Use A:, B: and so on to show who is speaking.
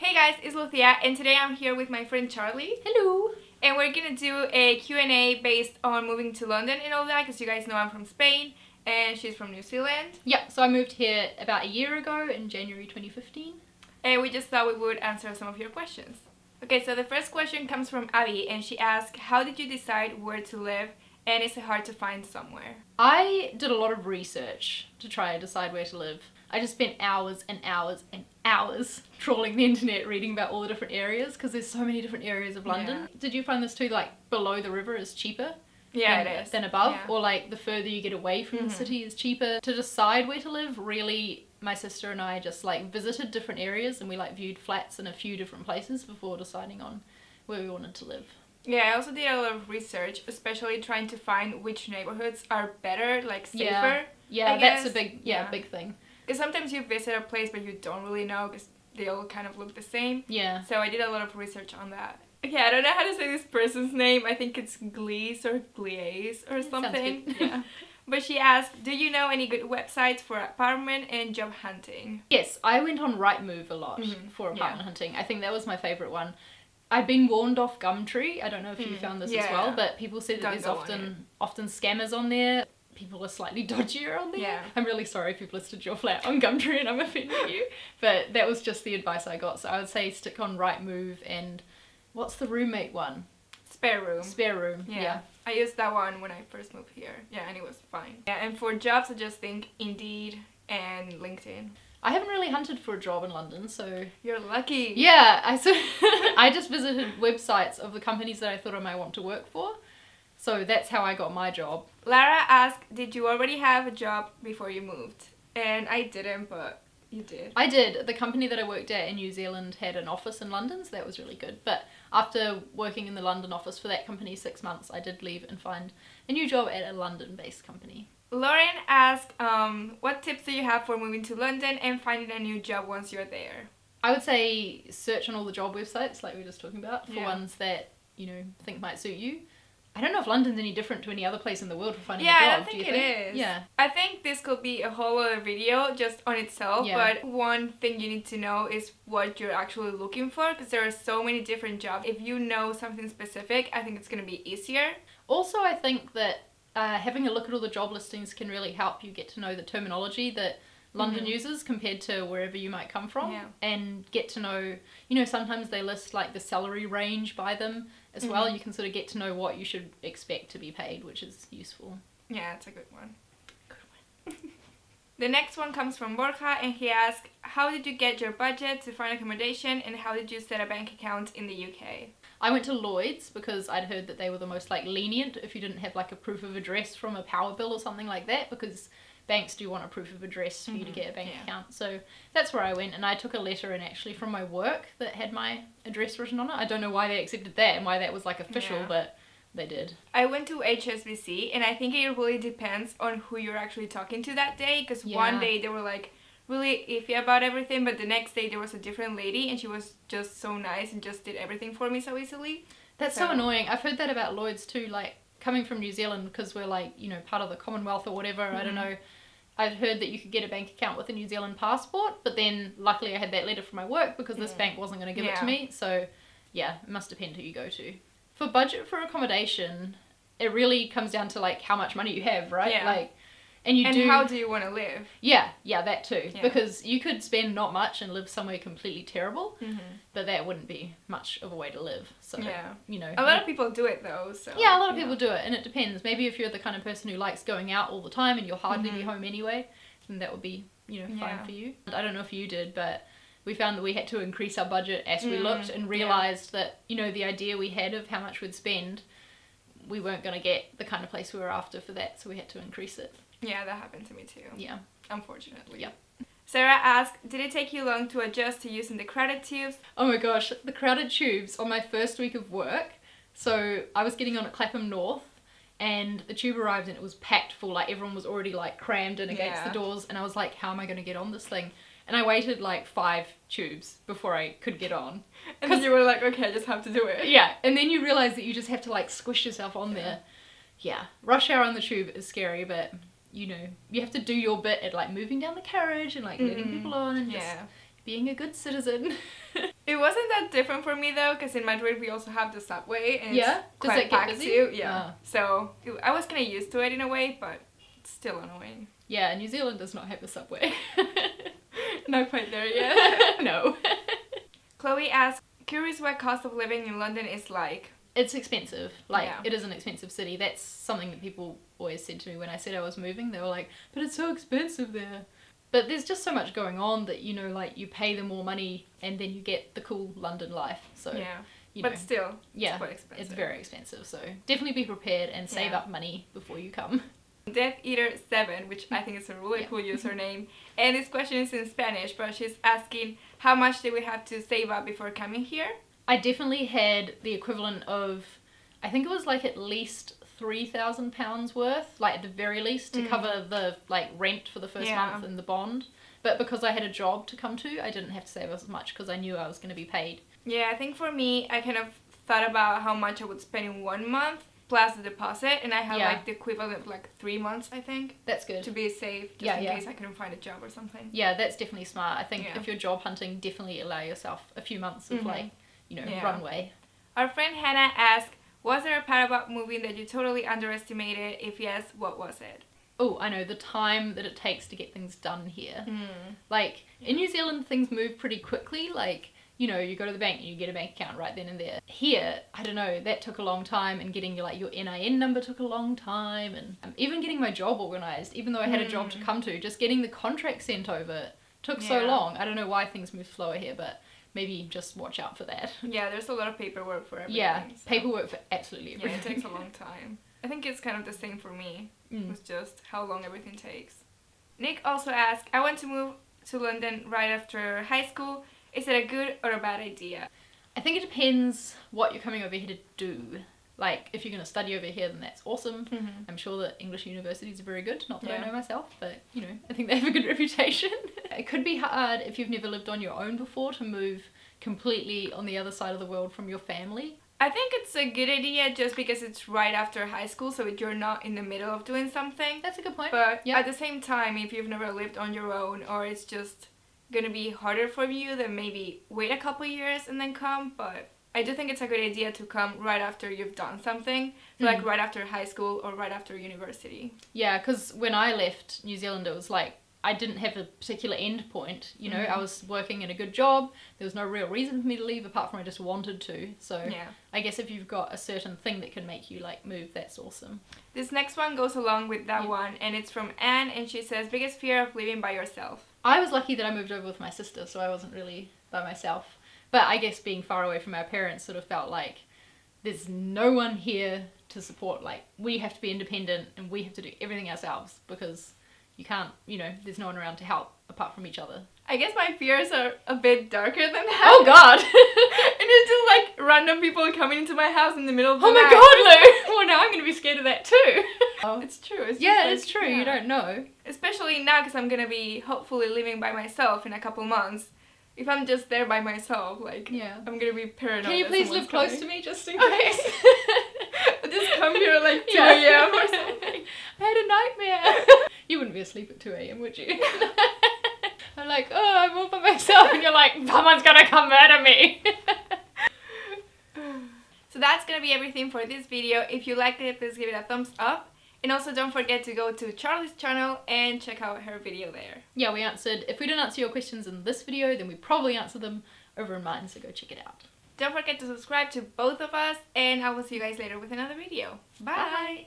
A: Hey guys, it's Lucia and today I'm here with my friend Charlie.
B: Hello!
A: And we're gonna do a Q&A based on moving to London and all that, because you guys know I'm from Spain and she's from New Zealand.
B: Yeah, so I moved here about a year ago in January 2015.
A: And we just thought we would answer some of your questions. Okay, so the first question comes from Abby and she asked, how did you decide where to live and is it hard to find somewhere?
B: I did a lot of research to try and decide where to live. I just spent hours and hours and hours trawling the internet reading about all the different areas because there's so many different areas of London. Yeah. Did you find this too, like below the river is cheaper?
A: Yeah, it is.
B: Than above?
A: Yeah.
B: Or like the further you get away from the city is cheaper? To decide where to live, really, my sister and I just like visited different areas and we like viewed flats in a few different places before deciding on where we wanted to live.
A: Yeah, I also did a lot of research, especially trying to find which neighborhoods are better, like safer.
B: Yeah, that's a big, big thing.
A: Because sometimes you visit a place but you don't really know because they all kind of look the same.
B: Yeah.
A: So I did a lot of research on that. Okay, I don't know how to say this person's name. I think it's Glees or Glees or something.
B: Sounds good.
A: Yeah. But she asked, do you know any good websites for apartment and job hunting?
B: Yes, I went on Rightmove a lot for apartment hunting. I think that was my favourite one. I'd been warned off Gumtree. I don't know if you found this as well, but people said that there's often scammers on there. People are slightly dodgier on there.
A: Yeah.
B: I'm really sorry if you've listed your flat on Gumtree and I'm offending you. But that was just the advice I got. So I would say stick on Rightmove and what's the roommate one?
A: Spare Room.
B: Spare Room, yeah.
A: I used that one when I first moved here. Yeah, and it was fine. Yeah, and for jobs I just think Indeed and LinkedIn.
B: I haven't really hunted for a job in London, so...
A: You're lucky.
B: Yeah, I just visited websites of the companies that I thought I might want to work for. So that's how I got my job.
A: Lara asked, did you already have a job before you moved? And I didn't, but you did.
B: I did. The company that I worked at in New Zealand had an office in London, so that was really good. But after working in the London office for that company 6 months, I did leave and find a new job at a London-based company.
A: Lauren asked, what tips do you have for moving to London and finding a new job once you're there?
B: I would say search on all the job websites, like we were just talking about, for ones that, you know, think might suit you. I don't know if London's any different to any other place in the world for finding a job.
A: Yeah, I don't think it is.
B: Yeah.
A: I think this could be a whole other video just on itself, but one thing you need to know is what you're actually looking for, because there are so many different jobs. If you know something specific, I think it's going to be easier.
B: Also, I think that having a look at all the job listings can really help you get to know the terminology that London uses compared to wherever you might come from, and get to know, you know, sometimes they list like the salary range by them as well. You can sort of get to know what you should expect to be paid, which is useful.
A: Yeah, it's a good one. The next one comes from Borja and he asked, how did you get your budget to find accommodation and how did you set a bank account in the UK?
B: I went to Lloyd's because I'd heard that they were the most like lenient if you didn't have like a proof of address from a power bill or something like that, because banks do want a proof of address for you to get a bank account. So that's where I went, and I took a letter in actually from my work that had my address written on it. I don't know why they accepted that and why that was like official, but they did. I
A: went to HSBC and I think it really depends on who you're actually talking to that day, because one day they were like really iffy about everything, but the next day there was a different lady and she was just so nice and just did everything for me so easily.
B: That's so annoying. I've heard that about Lloyd's too, like coming from New Zealand because we're like, you know, part of the Commonwealth or whatever, I don't know. I'd heard that you could get a bank account with a New Zealand passport, but then luckily I had that letter from my work because this bank wasn't going to give it to me. So yeah, it must depend who you go to. For budget for accommodation, it really comes down to like how much money you have, right?
A: Yeah.
B: Like, and
A: how do you want to live?
B: Yeah, that too. Yeah. Because you could spend not much and live somewhere completely terrible, but that wouldn't be much of a way to live. So, you know.
A: A lot of people do it though, so.
B: Yeah, a lot of people do it, and it depends. Maybe if you're the kind of person who likes going out all the time and you'll hardly be home anyway, then that would be, you know, fine for you. I don't know if you did, but we found that we had to increase our budget as we looked and realised that, you know, the idea we had of how much we'd spend, we weren't going to get the kind of place we were after for that, so we had to increase it.
A: Yeah, that happened to me too.
B: Yeah.
A: Unfortunately.
B: Yep.
A: Sarah asked, did it take you long to adjust to using the crowded tubes?
B: Oh my gosh, the crowded tubes on my first week of work. So I was getting on at Clapham North and the tube arrived and it was packed full, like everyone was already like crammed in against the doors, and I was like, how am I going to get on this thing? And I waited like 5 tubes before I could get on.
A: And then you were like, okay, I just have to do it.
B: Yeah, and then you realise that you just have to like squish yourself on there. Yeah, rush hour on the tube is scary, but you know, you have to do your bit at like moving down the carriage and like letting people on and just being a good citizen.
A: It wasn't that different for me though, because in Madrid we also have the subway and it's
B: Does
A: quite
B: it get
A: packed
B: busy?
A: too. Yeah. So I was kind of used to it in a way, but it's still annoying.
B: Yeah, New Zealand does not have a subway.
A: Not quite there yet.
B: No.
A: Chloe asks, curious what cost of living in London is like.
B: It's expensive. Like,
A: Yeah.
B: it is an expensive city. That's something that people always said to me when I said I was moving. They were like, but it's so expensive there. But there's just so much going on that, you know, like, you pay them more money and then you get the cool London life. So,
A: Yeah.
B: you know,
A: But still,
B: yeah,
A: it's quite expensive.
B: it's very expensive. So definitely be prepared and save
A: Yeah.
B: up money before you come.
A: Death Eater 7, which I think is a really cool username. And this question is in Spanish, but she's asking how much did we have to save up before coming here?
B: I definitely had the equivalent of, I think it was like at least £3,000 worth, like at the very least, to cover the like rent for the first month and the bond. But because I had a job to come to, I didn't have to save as much because I knew I was going to be paid.
A: Yeah, I think for me, I kind of thought about how much I would spend in 1 month plus the deposit, and I had like the equivalent of like 3 months, I think.
B: That's good.
A: To be safe, just in case I couldn't find a job or something.
B: Yeah, that's definitely smart. I think if you're job hunting, definitely allow yourself a few months of like, you know, runway.
A: Our friend Hannah asked, was there a part about moving that you totally underestimated? If yes, what was it?
B: Oh, I know, the time that it takes to get things done here. Like, in New Zealand, things move pretty quickly. Like, you know, you go to the bank and you get a bank account right then and there. Here, I don't know, that took a long time, and getting your NIN number took a long time, and even getting my job organised, even though I had a job to come to, just getting the contract sent over took so long. I don't know why things move slower here, but maybe just watch out for that.
A: Yeah, there's a lot of paperwork for everything.
B: Yeah,
A: so.
B: paperwork for absolutely everything.
A: Yeah, it takes a long time. I think it's kind of the same for me. It's just how long everything takes. Nick also asked, I want to move to London right after high school. Is it a good or a bad idea?
B: I think it depends what you're coming over here to do. Like, if you're going to study over here, then that's awesome. I'm sure that English universities are very good. Not that I know myself, but, you know, I think they have a good reputation. It could be hard if you've never lived on your own before to move completely on the other side of the world from your family.
A: I think it's a good idea just because it's right after high school, so you're not in the middle of doing something.
B: That's a good point.
A: But at the same time, if you've never lived on your own, or it's just gonna be harder for you, then maybe wait a couple years and then come. But I do think it's a good idea to come right after you've done something, so like right after high school or right after university.
B: Yeah, because when I left New Zealand, it was like, I didn't have a particular end point, you know, I was working in a good job, there was no real reason for me to leave apart from I just wanted to, so I guess if you've got a certain thing that can make you like move, that's awesome.
A: This next one goes along with that one, and it's from Anne, and she says, biggest fear of living by yourself.
B: I was lucky that I moved over with my sister, so I wasn't really by myself, but I guess being far away from our parents sort of felt like there's no one here to support, like we have to be independent and we have to do everything ourselves because you can't, you know, there's no one around to help apart from each other.
A: I guess my fears are a bit darker than that.
B: Oh god!
A: And it's just like random people coming into my house in the middle of the night.
B: Oh my god, Lou! Well, now I'm gonna be scared of that too.
A: It's true. It's
B: it's true, you don't know.
A: Especially now because I'm gonna be hopefully living by myself in a couple months. If I'm just there by myself, like, I'm gonna be paranoid.
B: Can you please live close to me just in case?
A: Just come here at like 2 a.m. or something.
B: I had a nightmare. You wouldn't be asleep at 2 a.m, would you? I'm like, oh, I'm all by myself, and you're like, someone's gonna come murder me.
A: So that's gonna be everything for this video. If you liked it, please give it a thumbs up. And also don't forget to go to Charlie's channel and check out her video there.
B: Yeah, we answered, if we didn't answer your questions in this video, then we probably answered them over in mine, so go check it out.
A: Don't forget to subscribe to both of us, and I will see you guys later with another video. Bye! Bye.